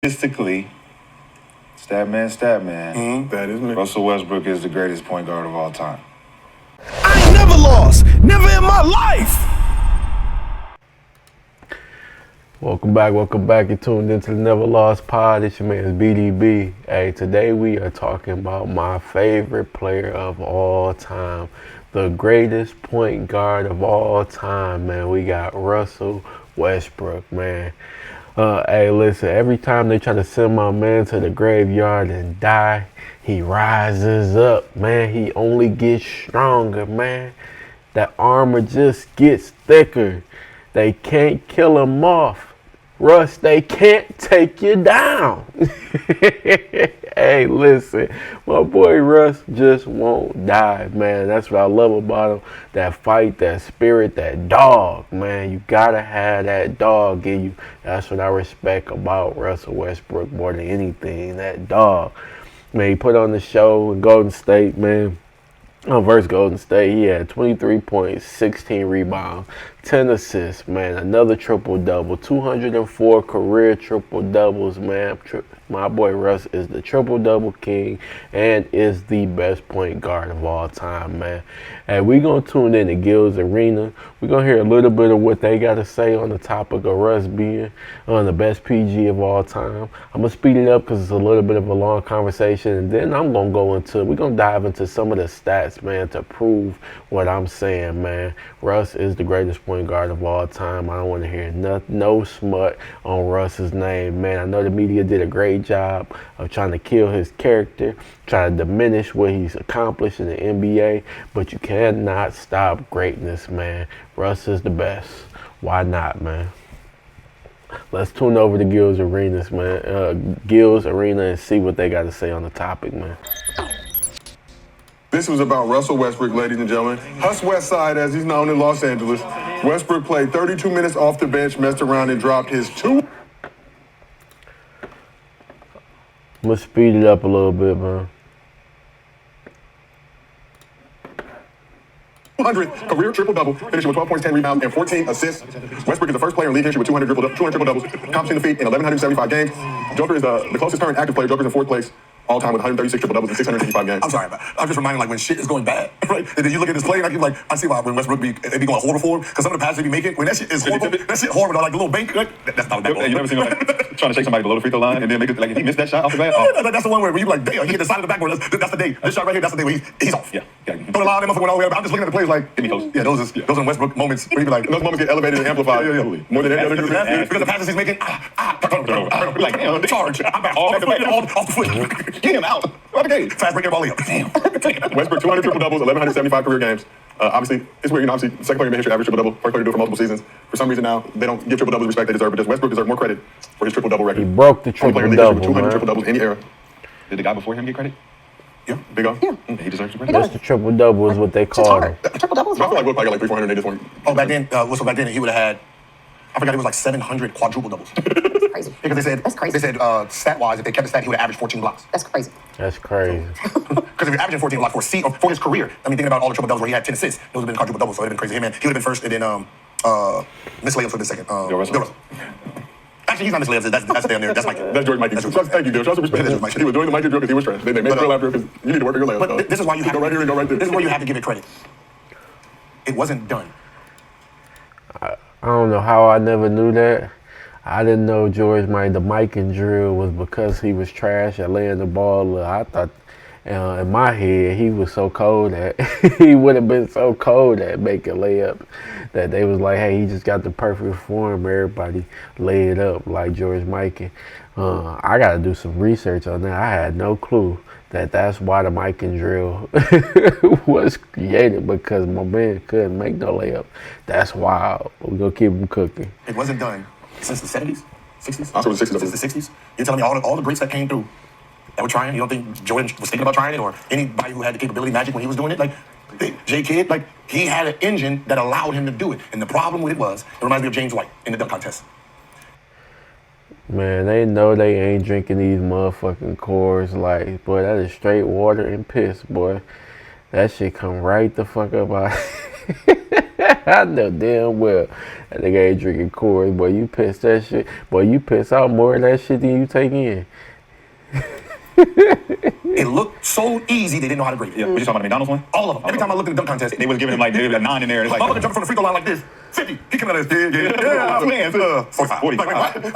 Statistically, stat man. That is me. Russell Westbrook is the greatest point guard of all time. I ain't never lost. Never in my life. Welcome back. You tuned into the NevaLoss pod. It's your man's BDB. Hey, today we are talking about my favorite player of all time, the greatest point guard of all time, man. We got Russell Westbrook, man. Hey, listen, every time they try to send my man to the graveyard and die, he rises up, man. He only gets stronger, man. That armor just gets thicker. They can't kill him off. Russ, they can't take you down. Hey, listen, my boy Russ just won't die, man. That's what I love about him. That fight, that spirit, that dog, man. You gotta have that dog in you. That's what I respect about Russell Westbrook more than anything, that dog. Man, he put on the show in Golden State, man. Versus Golden State, he had 23 points, 16 rebounds, 10 assists, man. Another triple-double, 204 career triple-doubles, man. My boy Russ is the triple-double king and is the best point guard of all time, man. And we're going to tune in to Gil's Arena. We're going to hear a little bit of what they got to say on the topic of Russ being the best PG of all time. I'm going to speed it up because it's a little bit of a long conversation. And then we're going to dive into some of the stats, man, to prove what I'm saying, man. Russ is the greatest point guard of all time. I don't want to hear no smut on Russ's name, man. I know the media did a great job of trying to kill his character, trying to diminish what he's accomplished in the NBA, but you cannot stop greatness, man. Russ is the best. Why not, man? Let's tune over to Gil's Arena, man. Gil's Arena and see what they got to say on the topic, man. This was about Russell Westbrook, ladies and gentlemen. Hus West Side, as he's known in Los Angeles. Westbrook played 32 minutes off the bench, messed around, and dropped his I'm going to speed it up a little bit, man. 200th career triple-double, finishing with 12 points, 10 rebounds, and 14 assists. Westbrook is the first player in league history with 200 triple-doubles, accomplishing the feat in 1,175 games. Joker is the closest current active player. Joker's in fourth place all time with 136 triple-doubles in 655 games. I'm sorry, but I'm just reminding, like, when shit is going bad, right? And then you look at this play, and like, I see why when Westbrook be going horrible for him, because some of the passes they be making, when that shit is horrible, that shit horrible, like the little bank, like, that's not a bad ball. You never seen him trying to shake somebody below the free throw line and then make it like if he missed that shot off the glass? Oh. That's the one where you be like, damn, he hit the side of the backboard. That's the day. This shot right here, that's the day where he's off. Yeah. Don't allow them to went all the way up. I'm just looking at the plays like, Hit me close. yeah, those are Westbrook moments where you be like, Those moments get elevated and amplified more than any other because the passes he's making, Like, damn, charge. I'm back off the foot. get him out. Okay, fast break everybody up. Damn. Westbrook, 200 triple-doubles, 1,175 career games. Obviously, it's weird, obviously, second player in history average triple-double, first player to do it for multiple seasons. For some reason now, they don't give triple-doubles the respect they deserve, but just Westbrook deserves more credit for his triple-double record. He broke the Only player in league history with triple-double, 200 man. triple-doubles in any era. Did the guy before him get credit? Yeah, Big O. Yeah. He deserves some credit. That's the triple-double is what they call it. Triple-double is I feel like Will probably got like 300, 400 at this point. Oh, back then he would have had, I forgot it was like 700 quadruple doubles. Crazy. Because they said, That's crazy. They said stat-wise, if they kept the stat, he would have averaged 14 blocks. That's crazy. That's crazy. Because if you're averaging 14 blocks for his career, I mean, thinking about all the triple doubles where he had 10 assists, those would have been quadruple doubles, so it would have been crazy. Hey, man, he would have been first, and then Miss Layups would have been second. Bill Russell. Actually, he's not Miss Layups. That's damn near. That's Mike. That's George Mikey. Thank you, Bill. Show some respect. He was doing the Mikey drill because he was trash. They made the drill after because you need to work on your layups. But this is why you have go right here and go right there. This is why you have to give it credit. It wasn't done. I don't know how I never knew that. I didn't know George Mike, the mic and drill was because he was trash at laying the ball. I thought in my head he was so cold that he would have been so cold at making layup that they was like, hey, he just got the perfect form. Everybody lay it up like George Mike. I got to do some research on that. I had no clue that's why the mic and drill was created, because my man couldn't make no layup. That's wild. We're going to keep him cooking. It wasn't done since the 70s, 60s? Also the 60s. Since the 60s? You're telling me all the greats that came through that were trying? You don't think Jordan was thinking about trying it, or anybody who had the capability, Magic, when he was doing it? Like, J. Kidd, like, he had an engine that allowed him to do it. And the problem with it was, it reminds me of James White in the dunk contest. Man, they know they ain't drinking these motherfucking Coors Light. Boy, that is straight water and piss, boy. That shit come right the fuck up out. I know damn well that nigga ain't drinking Coors. Boy, you piss that shit. Boy, you piss out more of that shit than you take in. It looked so easy they didn't know how to grade it. Yeah, what you talking about, the McDonald's one? All of them. Every time I looked at the dunk contest, They was giving him like a 9 in there. It's like, motherfucker jumping from the free throw line like this. 50. He coming out of this. Yeah. 45. 45.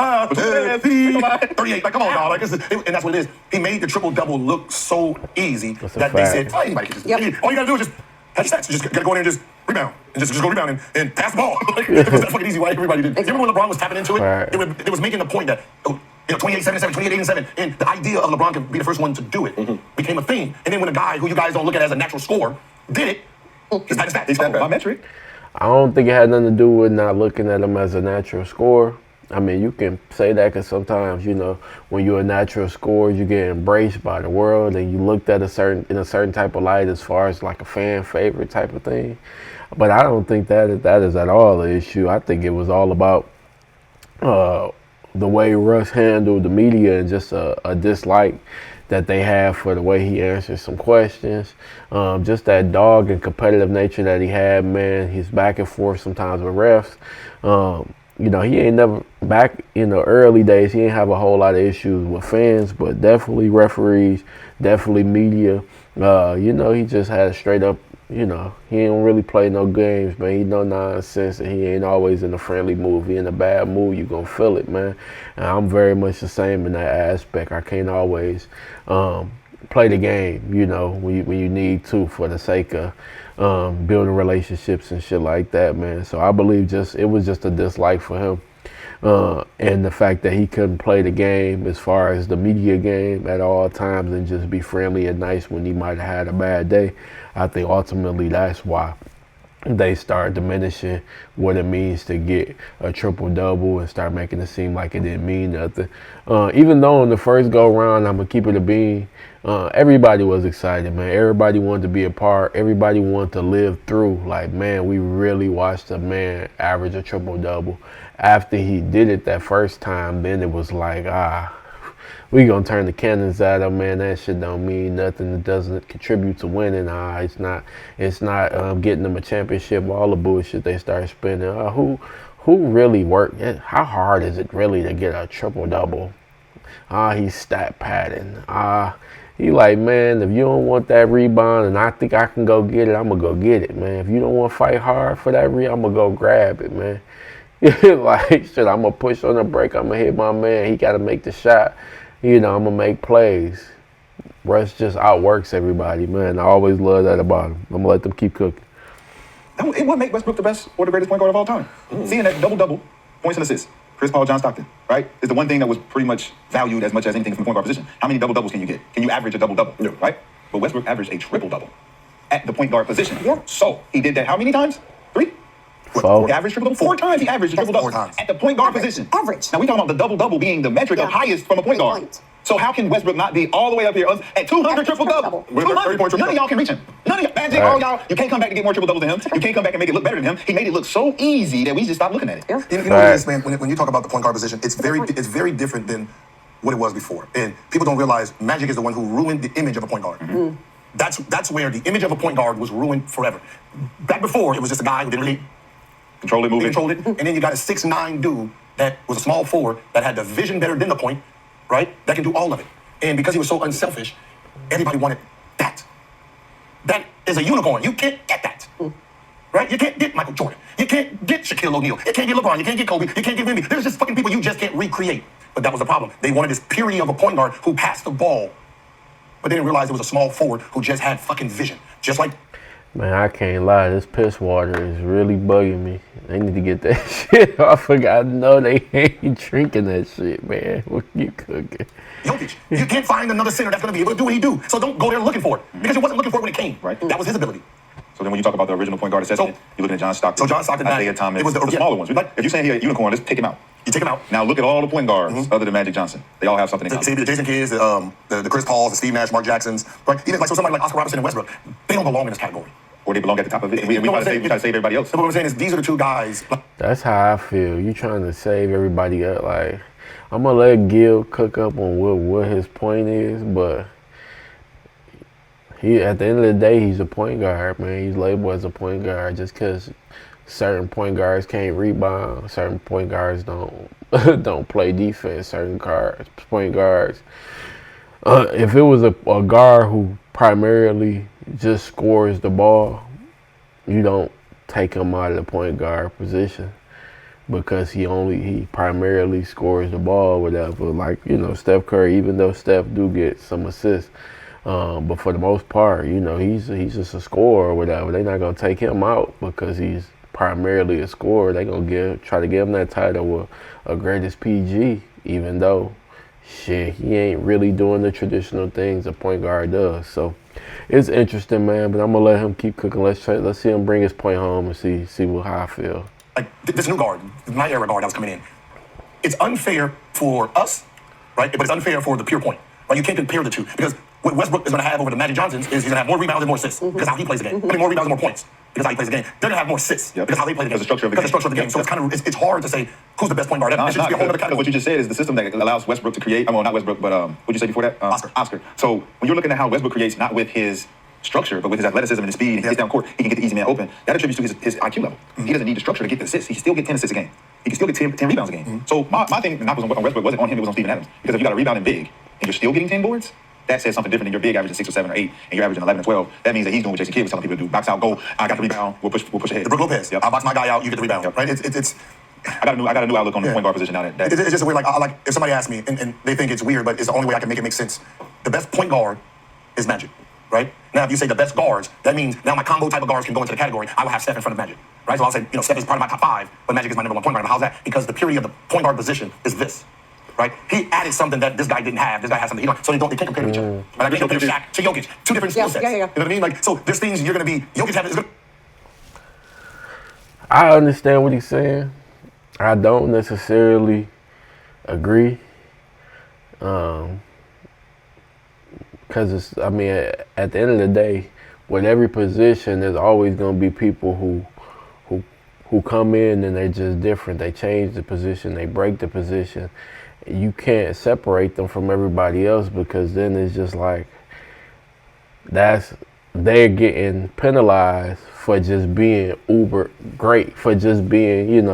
Like, 38. Like, come on, dog. Like, and that's what it is. He made the triple-double look so easy That's a that they fact. said, anybody can just, all you gotta do is just have stats. You just gotta go in there and just rebound. And just go rebound and pass the ball. Like, it was that fucking easy. Why everybody did. You remember when LeBron was tapping into it? Right. It was making the point that, 28-7-7, 28-8-7, and the idea of LeBron could be the first one to do it became a thing. And then when a guy who you guys don't look at as a natural scorer did it, he's back to stats. He's that my bad. metric. I don't think it had nothing to do with not looking at him as a natural scorer. I mean, you can say that because sometimes, when you're a natural scorer, you get embraced by the world and you looked at in a certain type of light as far as like a fan favorite type of thing. But I don't think that is at all the issue. I think it was all about the way Russ handled the media and just a dislike that they have for the way he answers some questions. Just that dog and competitive nature that he had, man. He's back and forth sometimes with refs. He ain't never, back in the early days, he ain't have a whole lot of issues with fans, but definitely referees, definitely media. He just had a straight up, he don't really play no games, man. He no nonsense, and he ain't always in a friendly mood. If he in a bad mood, you gonna feel it, man. And I'm very much the same in that aspect. I can't always play the game, when you need to for the sake of building relationships and shit like that, man. So I believe it was just a dislike for him. And the fact that he couldn't play the game as far as the media game at all times and just be friendly and nice when he might have had a bad day. I think ultimately that's why they start diminishing what it means to get a triple-double and start making it seem like it didn't mean nothing. Even though in the first go-round, I'm going to keep it a bean, everybody was excited, man. Everybody wanted to be a part. Everybody wanted to live through. Like, man, we really watched a man average a triple-double. After he did it that first time, then it was like, we gonna turn the cannons at him, man. That shit don't mean nothing. It doesn't contribute to winning. It's not getting them a championship. All the bullshit they start spending. Who really worked? How hard is it really to get a triple double? He's stat padding. He like, man, if you don't want that rebound and I think I can go get it, I'm gonna go get it, man. If you don't want to fight hard for that rebound, I'm gonna go grab it, man. Like, shit, I'm gonna push on the break. I'm gonna hit my man. He gotta make the shot. I'm going to make plays. Russ just outworks everybody, man. I always love that about him. I'm going to let them keep cooking. It would make Westbrook the best or the greatest point guard of all time. Seeing that double-double, points and assists, Chris Paul, John Stockton, right, is the one thing that was pretty much valued as much as anything from the point guard position. How many double-doubles can you get? Can you average a double-double, right? But Westbrook averaged a triple-double at the point guard position. Yeah. So he did that how many times? 3? Four. He averaged triple-double 4 times. He averaged a triple-double 4 times. at the point guard position. Average. Now we talking about the double-double being the metric of highest from a point guard. So how can Westbrook not be all the way up here at 200 triple-double? 30-point None of y'all can reach him. None of y'all. Magic, all y'all. You can't come back to get more triple-doubles than him. You can't come back and make it look better than him. He made it look so easy that we just stopped looking at it. Yeah. You know what it is, man? When you talk about the point guard position, it's very different than what it was before. And people don't realize Magic is the one who ruined the image of a point guard. That's where the image of a point guard was ruined forever. Back before, it was just a guy who didn't really Control it, move it. controlled it. And then you got a 6'9" dude that was a small forward that had the vision better than the point, right? That can do all of it. And because he was so unselfish, everybody wanted that. That is a unicorn. You can't get that. Right? You can't get Michael Jordan. You can't get Shaquille O'Neal. You can't get LeBron. You can't get Kobe. You can't get Wemby. There's just fucking people you just can't recreate. But that was the problem. They wanted this purity of a point guard who passed the ball, but they didn't realize it was a small forward who just had fucking vision. Just like Man, I can't lie. This piss water is really bugging me. They need to get that shit off. I forgot. No, they ain't drinking that shit, man. What you cooking? Jokic. You can't find another center that's going to be able to do what he do. So don't go there looking for it. Because you wasn't looking for it when it came. Right. That was his ability. So then when you talk about the original point guard assessment, you're looking at John Stockton. So John Stockton, Isaiah Thomas, it was the yeah. smaller ones. Like, if you're saying he a unicorn, let's take him out. You take him out. Now look at all the point guards other than Magic Johnson. They all have something in common. See, the Jason Kidds, the Chris Pauls, the Steve Nash, Mark Jacksons, right? Even like so somebody like Oscar Robertson and Westbrook, they don't belong in this category. Or they belong at the top of it. We try to save everybody else. So what I'm saying is these are the two guys. That's how I feel. You trying to save everybody up. Like, I'm going to let Gil cook up on what his point is, but at the end of the day, he's a point guard, man. He's labeled as a point guard just because certain point guards can't rebound, certain point guards don't don't play defense, certain point guards. If it was a guard who primarily just scores the ball, you don't take him out of the point guard position because he primarily scores the ball, whatever. Like, Steph Curry, even though Steph do get some assists, but for the most part, he's just a scorer or whatever. They're not gonna take him out because he's primarily a scorer. They're gonna try to give him that title with a greatest PG, even though shit, he ain't really doing the traditional things a point guard does. So it's interesting, man. But I'm gonna let him keep cooking. Let's see him bring his point home and see how I feel. Like this new guard, my era guard that was coming in, it's unfair for us, right? But it's unfair for the pure point. Right? You can't compare the two because what Westbrook is going to have over the Magic Johnsons is he's going to have more rebounds and more assists because how he plays the game. I mean, more rebounds and more points because how he plays the game. They're going to have more assists because how they play the game. Because the structure of the game. So it's hard to say who's the best point guard. No, It it's should not. be a whole other Because category. what you just said is the system that allows Westbrook to create. Well, not Westbrook, but what'd you say before that? Oscar. So when you're looking at how Westbrook creates, not with his structure, but with his athleticism and his speed, and he gets down court, he can get the easy man open. That attributes to his IQ level. He doesn't need the structure to get the assists. He can still get 10 assists a game. He can still get 10 rebounds a game. So my thing, not was on Westbrook, wasn't on him, it was on Steven Adams. Because if you got a rebounding big and you're still getting 10 boards, that says something different than your big averaging 6 or 7 or 8, and you're averaging 11 or 12. That means that he's doing what Jason Kidd was telling people to do. Box out, go. I got the rebound. We'll push ahead. The Brook Lopez. Yep. I'll box my guy out. You get the rebound. Yep. Right? It's. I got a new outlook on the point guard position now. It's just a weird, like if somebody asks me and they think it's weird, but it's the only way I can make it make sense. The best point guard is Magic, right? Now, if you say the best guards, that means now my combo type of guards can go into the category. I will have Steph in front of Magic, right? So I'll say, Steph is part of my top 5, but Magic is my number 1 point guard. How's that? Because the purity of the point guard position is this. Right? He added something that this guy didn't have. This guy has something he don't. So they can't compare to each other. Right? Like, you compare Shaq to Jokic. 2 different skill sets. Yeah. You know what I mean? Like, so there's things you're going to be, Jokic is going to. I understand what he's saying. I don't necessarily agree. Because at the end of the day, with every position, there's always going to be people who come in and they're just different. They change the position, they break the position. You can't separate them from everybody else because then it's just like they're getting penalized for just being uber great, for just being,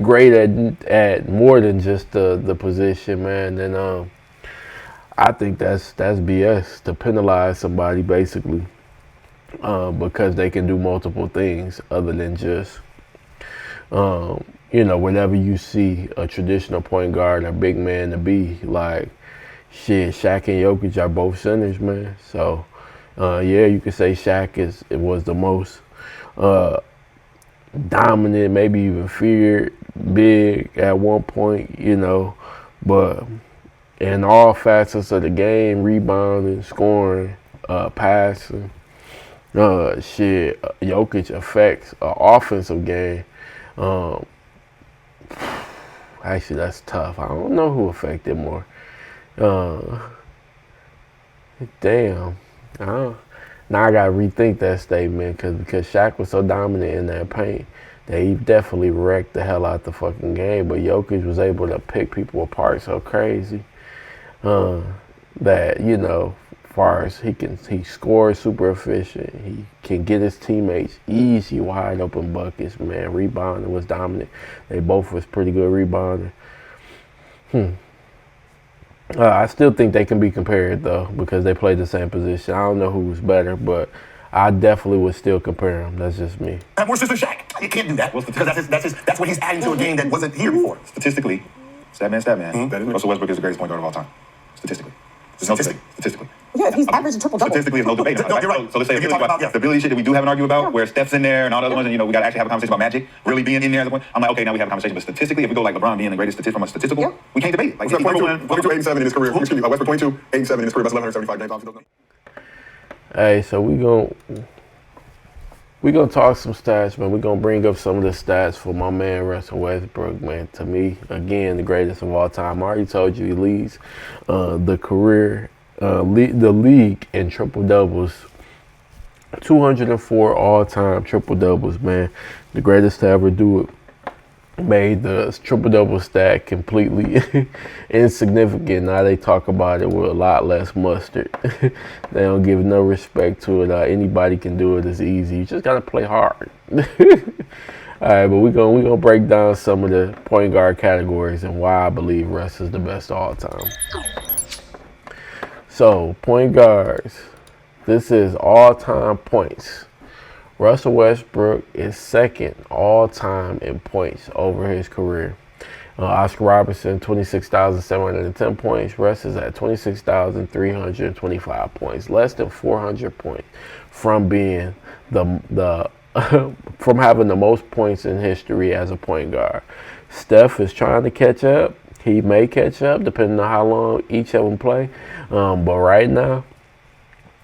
great at more than just the position, man. And I think that's BS to penalize somebody basically. Because they can do multiple things other than just, whenever you see a traditional point guard or big man to be, like, shit, Shaq and Jokic are both centers, man. So, you could say Shaq was the most dominant, maybe even feared big at one point, but in all facets of the game, rebounding, scoring, passing, Jokic affects an offensive game. Actually, that's tough. I don't know who affected more. Damn. Now I gotta rethink that statement because Shaq was so dominant in that paint that he definitely wrecked the hell out the fucking game. But Jokic was able to pick people apart so crazy that far as he scores super efficient. He can get his teammates easy wide open buckets, man. Rebounding was dominant. They both was pretty good rebounding. I still think they can be compared though because they play the same position. I don't know who's better, but I definitely would still compare them. That's just me. Have more assists than Shaq. You can't do that because that's what he's adding to a game that wasn't here before. Statistically, stat man. Russell Westbrook is the greatest point guard of all time. Statistically. There's no debate. Statistically. Yeah, if he's averaging triple-double. Statistically, there's no debate. No, you're right. So let's say If you're talking about, the ability shit that we do have an argument about, where Steph's in there and all the other ones, and we got to actually have a conversation about Magic really being in there at the point. I'm like, okay, now we have a conversation. But statistically, if we go like LeBron being the greatest from a statistical, we can't debate it. Like, Westbrook 22, 87 in his career. Excuse me, Westbrook 22, 87 in his career. That's 1,175 games. Obviously, Hey, so we gonna talk some stats, man. We're gonna bring up some of the stats for my man Russell Westbrook, man. To me, again, the greatest of all time. I already told you he leads the league in triple doubles. 204 all-time triple doubles, man. The greatest to ever do it. made the triple-double stat completely insignificant. Now they talk about it with a lot less mustard. They don't give no respect to it. Anybody can do it. It's easy. You just got to play hard. All right, but we're gonna break down some of the point guard categories and why I believe Russ is the best of all time. So, point guards. This is all-time points. Russell Westbrook is second all-time in points over his career. Oscar Robertson, 26,710 points. Russ is at 26,325 points, less than 400 points from being from having the most points in history as a point guard. Steph is trying to catch up. He may catch up depending on how long each of them play. But right now,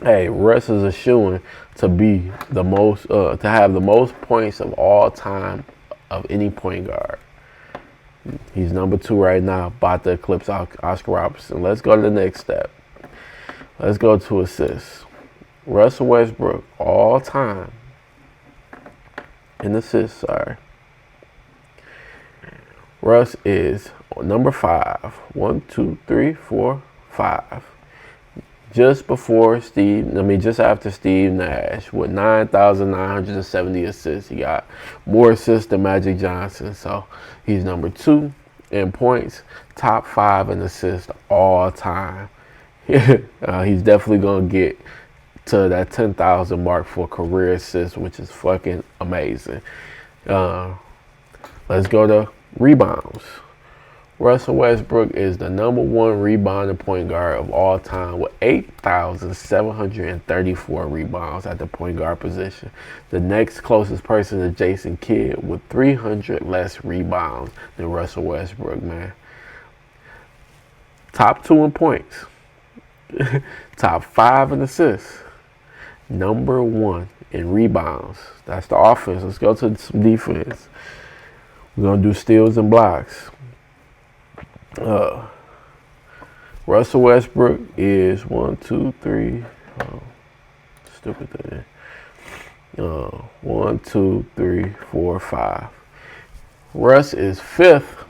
hey, Russ is a shoo-in to be the most, to have the most points of all time of any point guard. He's number 2 right now, about to eclipse Oscar Robertson. Let's go to the next step. Let's go to assists. Russell Westbrook, all time in assists, Russ is number 5. 1, 2, 3, 4, 5. Just after Steve Nash with 9,970 assists. He got more assists than Magic Johnson. So he's number 2 in points, top 5 in assists all time. He's definitely going to get to that 10,000 mark for career assists, which is fucking amazing. Let's go to rebounds. Russell Westbrook is the number 1 rebounding point guard of all time with 8,734 rebounds at the point guard position. The next closest person is Jason Kidd with 300 less rebounds than Russell Westbrook, man. Top 2 in points. Top 5 in assists. Number 1 in rebounds. That's the offense. Let's go to some defense. We're going to do steals and blocks. Russell Westbrook is 1, 2, 3. Stupid thing. 1, 2, 3, 4, 5. Russ is 5th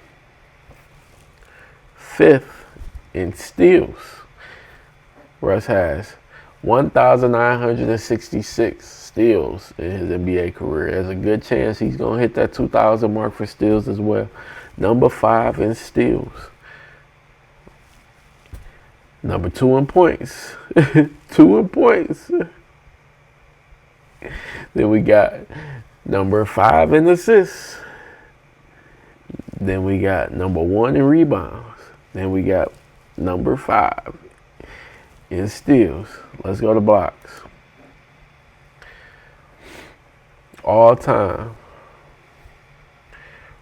in steals. Russ has 1,966 steals in his NBA career. There's a good chance he's going to hit that 2,000 mark for steals as well. Number 5 in steals. Number 2 in points. 2 in points. Then we got number 5 in assists. Then we got number 1 in rebounds. Then we got number 5 in steals. Let's go to blocks. All time,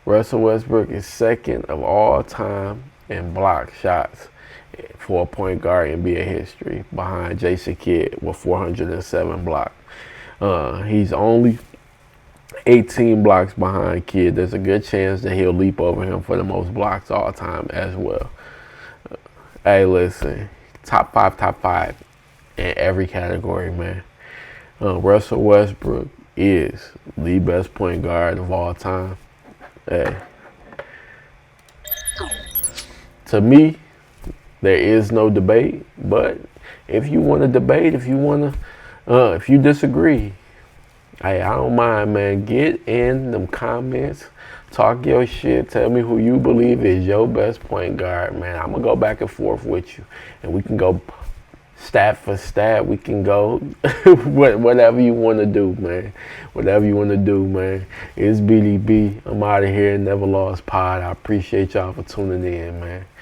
Russell Westbrook is second of all time in block shots for a point guard in NBA history, behind Jason Kidd with 407 blocks. He's only 18 blocks behind Kidd. There's a good chance that he'll leap over him for the most blocks all time as well. Hey, listen, top five in every category, man. Russell Westbrook is the best point guard of all time. Hey, to me, there is no debate. But if you want to debate, if you disagree, hey, I don't mind, man. Get in them comments, talk your shit, tell me who you believe is your best point guard, man. I'm gonna go back and forth with you, and we can go stat for stat. We can go whatever you want to do, man. Whatever you want to do, man. It's BDB. I'm out of here. NevaLoss Pod. I appreciate y'all for tuning in, man.